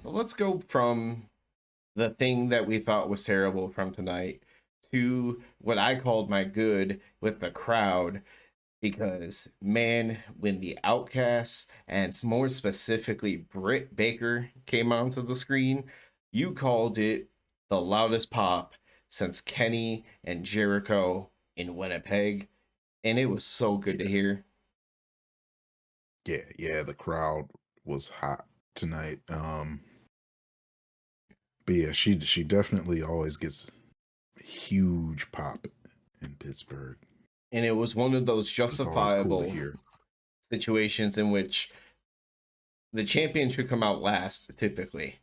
So let's go from the thing that we thought was terrible from tonight to what I called my good with the crowd. Because, man, when the Outcasts and more specifically Britt Baker came onto the screen, you called it the loudest pop since Kenny and Jericho in Winnipeg. And it was so good to Yeah, hear. yeah. The crowd was hot tonight. But yeah, she definitely always gets a huge pop in Pittsburgh. And it was one of those It's always cool to justifiable hear. situations in which the champion should come out last, typically.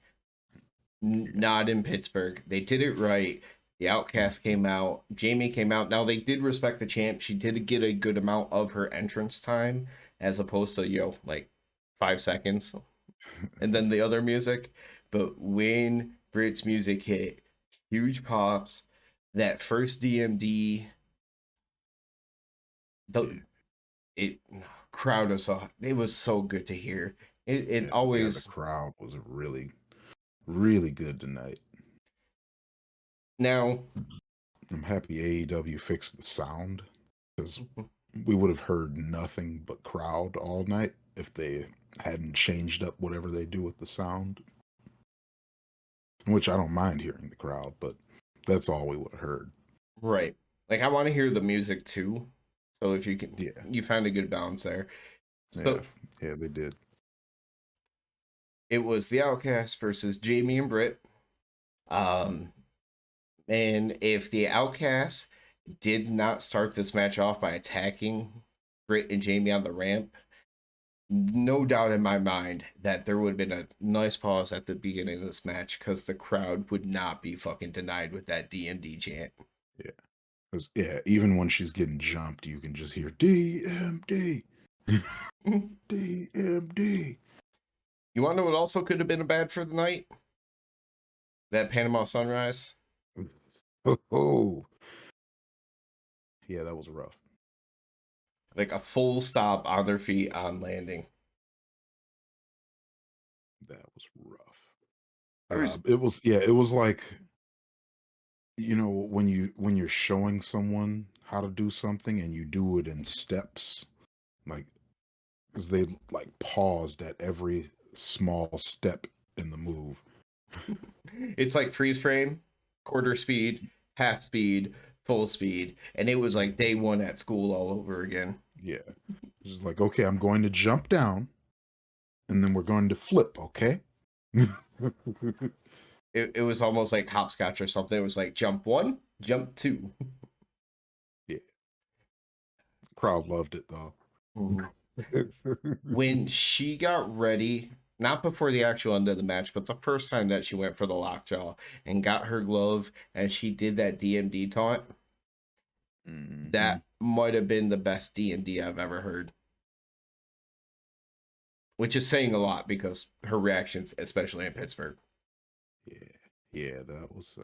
Yeah. Not in Pittsburgh. They did it right. The Outcast Mhm. came out. Jamie came out. Now they did respect the champ. She did get a good amount of her entrance time, as opposed to like 5 seconds, and then the other music. But when Brit's music hit, huge pops. That first DMD, the Yeah, it crowd was so it was so good to hear. It yeah. The always crowd was really, really good tonight. now. I'm happy AEW fixed the sound because we would have heard nothing but crowd all night if they hadn't changed up whatever they do with the sound. Which I don't mind hearing the crowd, but that's all we would have heard. Right. Like I want to hear the music too. So if you can, Yeah, you found a good balance there. yeah, So yeah. They did. it was the Outcast versus Jamie and Britt. Um, and if the Outcast did not start this match off by attacking Britt and Jamie on the ramp, no doubt in my mind that there would have been a nice pause at the beginning of this match because the crowd would not be fucking denied with that DMD chant. Yeah, because yeah, even when she's getting jumped, you can just hear DMD, DMD. You want to know what also could have been a bad for the night? That Panama Sunrise. Oh, yeah, that was rough. Like a full stop on their feet on landing. That was rough. There's It was yeah, it was like when you're showing someone how to do something and you do it in steps, like because they like paused at every small step in the move. it's like freeze frame, quarter speed, half speed, full speed, and it was like day one at school all over again. Yeah, it's just like okay, I'm going to jump down, and then we're going to flip. Okay. It was almost like hopscotch or something. It was like jump one, jump two. Yeah, crowd loved it though. Mhm. When she got ready, not before the actual end of the match, but the first time that she went for the lockjaw and got her glove and she did that DMD taunt, Hmm. that might have been the best DMD I've ever heard. Which is saying a lot because her reactions, especially in Pittsburgh. Yeah, yeah, that was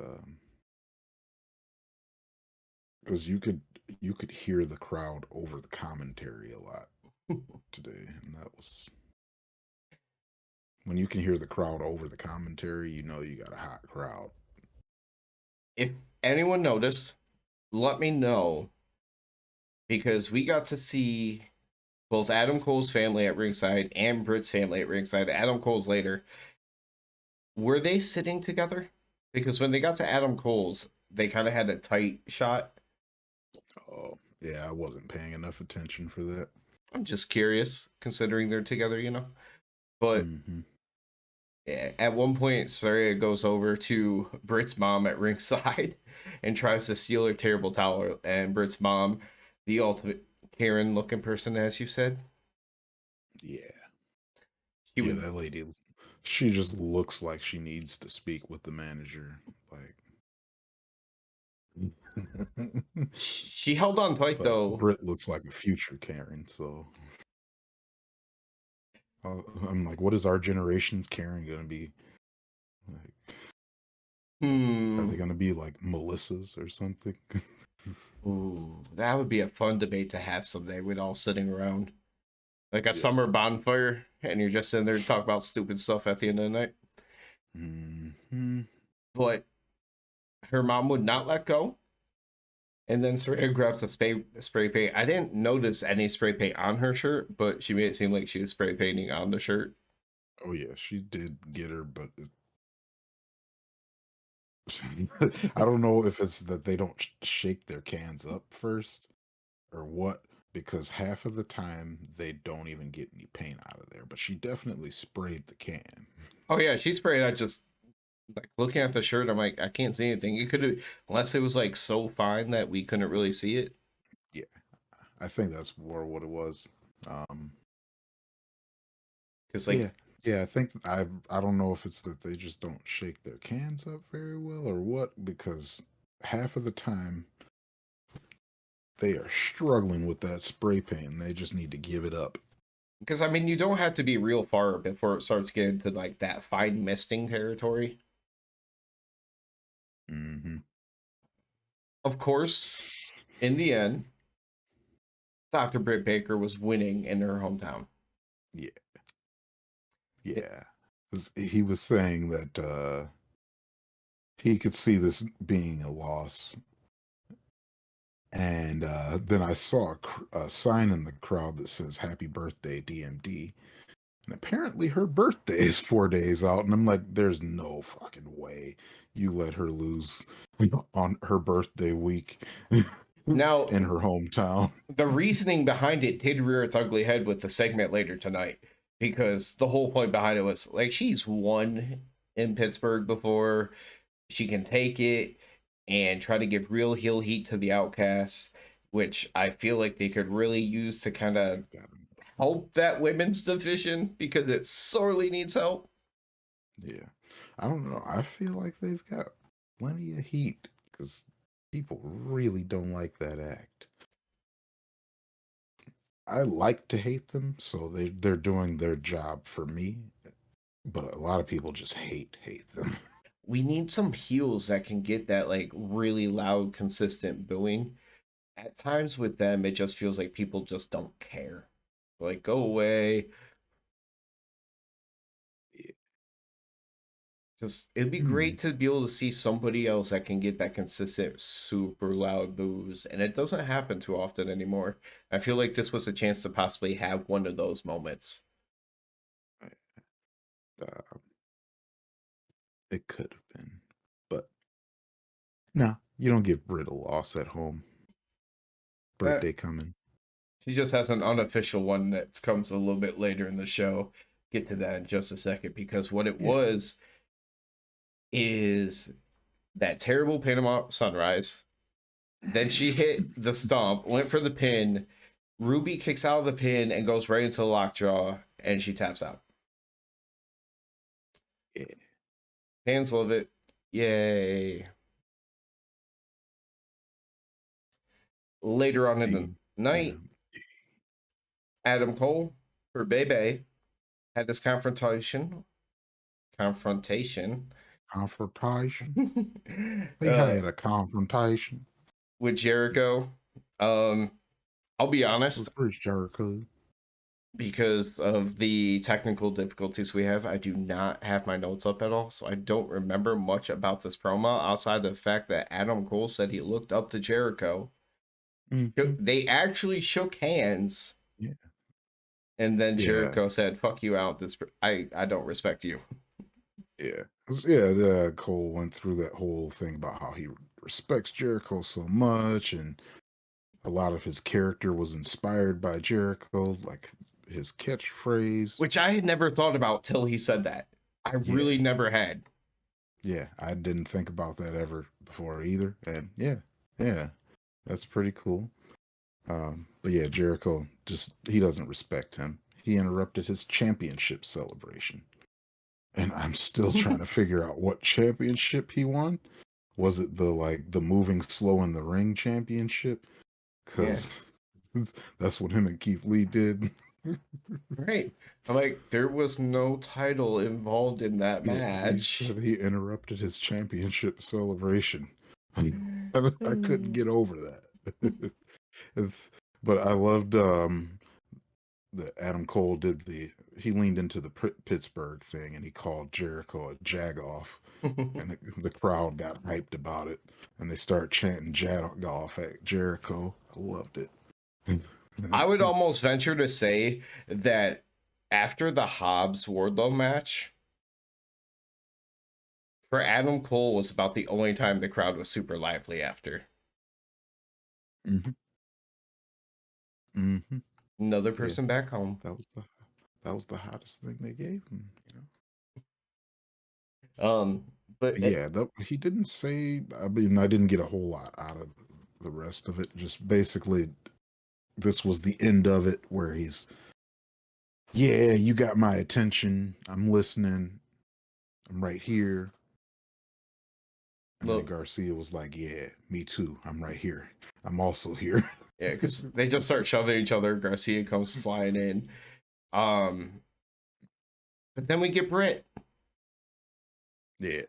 because you could hear the crowd over the commentary a lot today, and that was when you can hear the crowd over the commentary, you know you got a hot crowd. If anyone noticed, let me know because we got to see both Adam Cole's family at ringside and Britt's family at ringside. Adam Cole's later. Were they sitting together? Because when they got to Adam Cole's, they kind of had a tight shot. Oh, yeah, I wasn't paying enough attention for that. I'm just curious, considering they're together. But Hmm. at one point, Saria goes over to Britt's mom at ringside and tries to steal her terrible towel. And Britt's mom, the ultimate Karen looking person, as you said, Yeah, she yeah, would. that lady, she just looks like she needs to speak with the manager. Like, She held on tight but though. Britt looks like a future Karen, so I'm like, what is our generation's Karen gonna be? Like, are they Hmm. gonna be like Melissa's or something? Ooh, that would be a fun debate to have someday with all sitting around. Like a Yeah, summer bonfire, and you're just sitting there to talk about stupid stuff at the end of the night. Hmm. but her mom would not let go. And then Saraya grabs a spray paint. I didn't notice any spray paint on her shirt, but she made it seem like she was spray painting on the shirt. Oh yeah, she did get her, but I don't know if it's that they don't shake their cans up first or what, because half of the time they don't even get any paint out of there. But she definitely sprayed the can. Oh yeah, she sprayed. I just like looking at the shirt. I'm like, I can't see anything. It could have, unless it was like so fine that we couldn't really see it. Yeah, I think that's more what it was. Um, Because yeah, like, yeah, I think I don't know if it's that they just don't shake their cans up very well or what, because half of the time they are struggling with that spray paint and they just need to give it up. I mean, you don't have to be real far before it starts getting to like that fine misting territory. Hmm. Of course, in the end, Dr. Britt Baker was winning in her hometown. Yeah, It, yeah. 'Cause he was saying that he could see this being a loss. And then I saw a sign in the crowd that says "Happy Birthday, DMD." And apparently her birthday is 4 days out. And I'm like, there's no fucking way you let her lose on her birthday week now, in her hometown. the reasoning behind it did rear its ugly head with the segment later tonight because the whole point behind it was like she's won in Pittsburgh before. She can take it and try to give real heel heat to the outcasts, which I feel like they could really use to kind of They've got help that women's division because it sorely needs help. Yeah. I don't know. I feel like they've got plenty of heat because people really don't like that act. I like to hate them, so they're doing their job for me. But a lot of people just hate them. We need some heels that can get that like really loud, consistent booing. At times with them, it just feels like people just don't care. Like, go away. Yeah. Just it'd be Hmm. great to be able to see somebody else that can get that consistent, super loud boos, and it doesn't happen too often anymore. I feel like this was a chance to possibly have one of those moments. Uh, it could have been, but no, you don't get rid of loss at home. Uh, Birthday coming. she just has an unofficial one that comes a little bit later in the show. Get to that in just a second because what it Yeah. was is that terrible Panama Sunrise. Then she hit the stomp, went for the pin. Ruby kicks out of the pin and goes right into the lockjaw, and she taps out. Yeah. Fans love it. Yay. Later on in the Yeah. night, Adam Cole, her baby, had this confrontation Confrontation. They uh, had a confrontation with Jericho. I'll be honest, with Chris Jericho. because of the technical difficulties we have, I do not have my notes up at all, so I don't remember much about this promo outside the fact that Adam Cole said he looked up to Jericho. Hmm. They actually shook hands, Yeah. and then Yeah. Jericho said, "Fuck you out. This I don't respect you." Yeah. 'Cause, yeah. Cole went through that whole thing about how he respects Jericho so much, and a lot of his character was inspired by Jericho, like his catchphrase. Which I had never thought about till he said that. I really Yeah. never had. Yeah. I didn't think about that ever before either. And yeah. Yeah. That's pretty cool. But yeah, Jericho just he doesn't respect him. He interrupted his championship celebration. And I'm still trying to figure out what championship he won. Was it the moving slow in the ring championship? Yeah, Because that's what him and Keith Lee did. right. I'm like, there was no title involved in that Yeah, he match. said he interrupted his championship celebration. I couldn't get over that. It's- but I loved that Adam Cole did he leaned into the Pittsburgh thing and he called Jericho a jagoff, and the crowd got hyped about it, and they started chanting jagoff at Jericho. I loved it. I would almost venture to say that after the Hobbs Wardlow match, for Adam Cole was about the only time the crowd was super lively after. Mm-hmm. Mm-hmm. Another person back home. That was the hottest thing they gave him, you know. But Yeah, he didn't say. I mean, I didn't get a whole lot out of the rest of it. Just basically, this was the end of it, where he's, yeah, you got my attention. I'm listening. I'm right here. And then look, Garcia was like, yeah, me too. I'm right here. I'm also here. yeah, because they just start shoving each other. Garcia comes flying in. But then we get Britt. Yeah.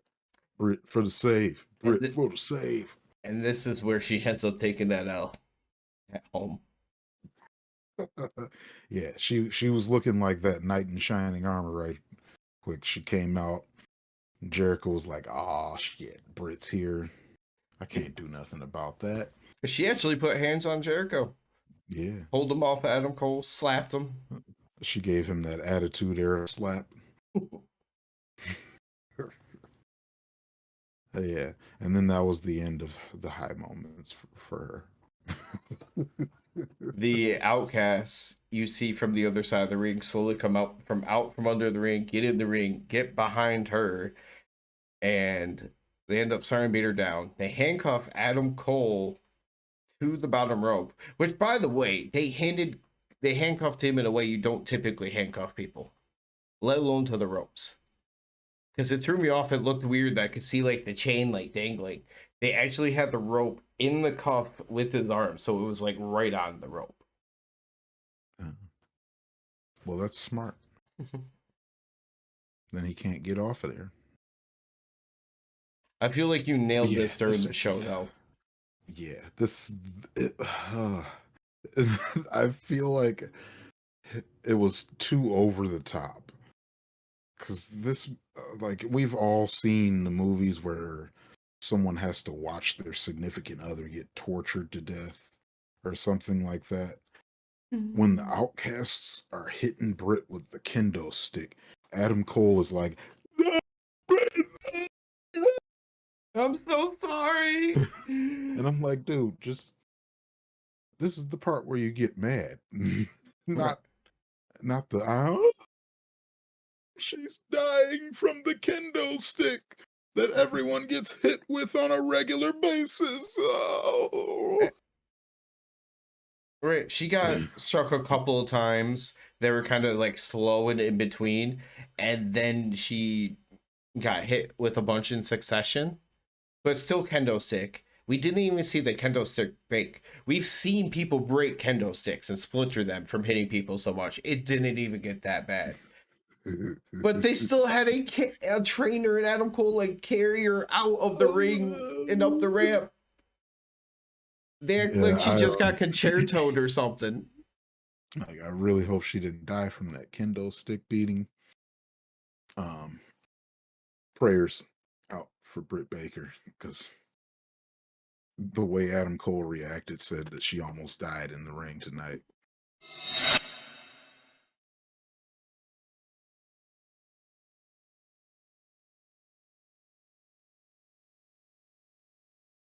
Brit for the save. Brit for the save. And this is where she ends up taking that L at home. Yeah, she was looking like that knight in shining armor right quick. She came out. Jericho was like, "Oh shit, Britt's here. I can't do nothing about that." She actually put hands on Jericho. Yeah. Pulled him off Adam Cole, slapped him. She gave him that attitude era slap. Yeah. And then that was the end of the high moments for her. The outcasts you see from the other side of the ring slowly come out from under the ring, get in the ring, get behind her, and they end up starting to beat her down. They handcuff Adam Cole to the bottom rope, which, by the way, they handcuffed him in a way you don't typically handcuff people, let alone to the ropes. Because it threw me off. It looked weird that I could see like the chain like dangling. They actually had the rope in the cuff with his arm, so it was like right on the rope. Well, that's smart. Then he can't get off of there. I feel like you nailed this during the show, though. Yeah, I feel like it was too over the top. Because this, like, we've all seen the movies where someone has to watch their significant other get tortured to death or something like that. When the outcasts are hitting Britt with the kendo stick, Adam Cole is like, I'm so sorry. and I'm like, dude, this is the part where you get mad. not the she's dying from the kendo stick that everyone gets hit with on a regular basis. Oh. Right, she got struck a couple of times. They were kind of like slow and in between, and then she got hit with a bunch in succession, but still kendo stick. We didn't even see the kendo stick break. We've seen people break kendo sticks and splinter them from hitting people so much. It didn't even get that bad. But they still had a trainer and Adam Cole like carry her out of the ring and up the ramp. They act like she just got concertoed or something. I really hope she didn't die from that kendo stick beating. Prayers out for Britt Baker, because the way Adam Cole reacted said that she almost died in the ring tonight.